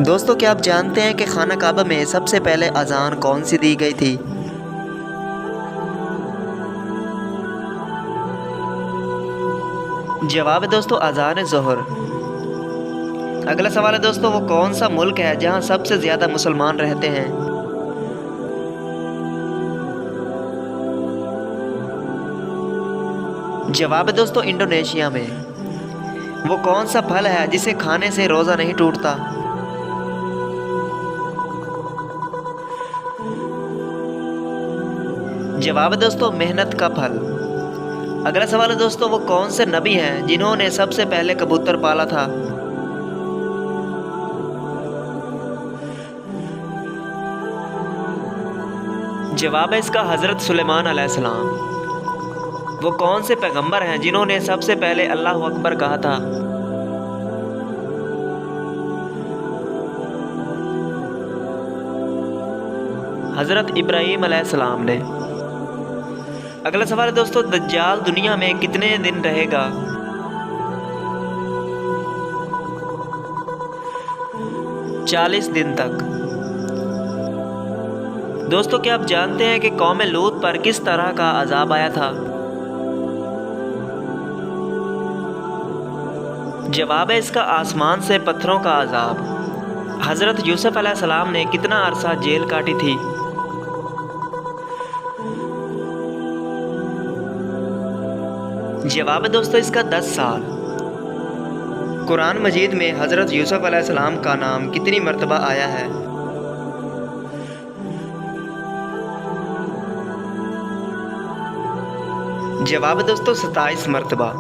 दोस्तों क्या आप जानते हैं कि खाना काबा में सबसे पहले अजान कौन सी दी गई थी? जवाब है दोस्तों अजान ज़ोहर। अगला सवाल है दोस्तों, वो कौन सा मुल्क है जहां सबसे ज़्यादा मुसलमान रहते हैं? जवाब है दोस्तों इंडोनेशिया में। वो कौन सा फल है जिसे खाने से रोज़ा नहीं टूटता? जवाब है दोस्तों मेहनत का फल। अगला सवाल है दोस्तों, वो कौन से नबी हैं जिन्होंने सबसे पहले कबूतर पाला था? जवाब है इसका हज़रत सुलेमान अलैहिस्सलाम। वो कौन से पैगंबर हैं जिन्होंने सबसे पहले अल्लाह अकबर कहा था? हज़रत इब्राहीम अलैहिस्सलाम ने। अगला सवाल है दोस्तों, दज्जाल दुनिया में कितने दिन रहेगा? 40 दिन तक। दोस्तों क्या आप जानते हैं कि कौम लूत पर किस तरह का अजाब आया था? जवाब है इसका आसमान से पत्थरों का अजाब। हज़रत यूसुफ अलैहिस्सलाम ने कितना अरसा जेल काटी थी? जवाब है दोस्तों इसका 10 साल। कुरान मजीद में हज़रत यूसुफ अलैहिस्सलाम का नाम कितनी मरतबा आया है? जवाब है दोस्तों 27 मरतबा।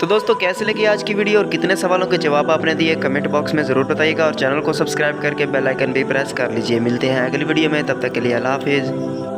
तो दोस्तों कैसे लगी आज की वीडियो और कितने सवालों के जवाब आपने दिए कमेंट बॉक्स में ज़रूर बताइएगा और चैनल को सब्सक्राइब करके बेल आइकन भी प्रेस कर लीजिए। मिलते हैं अगली वीडियो में, तब तक के लिए अल्लाह हाफिज़।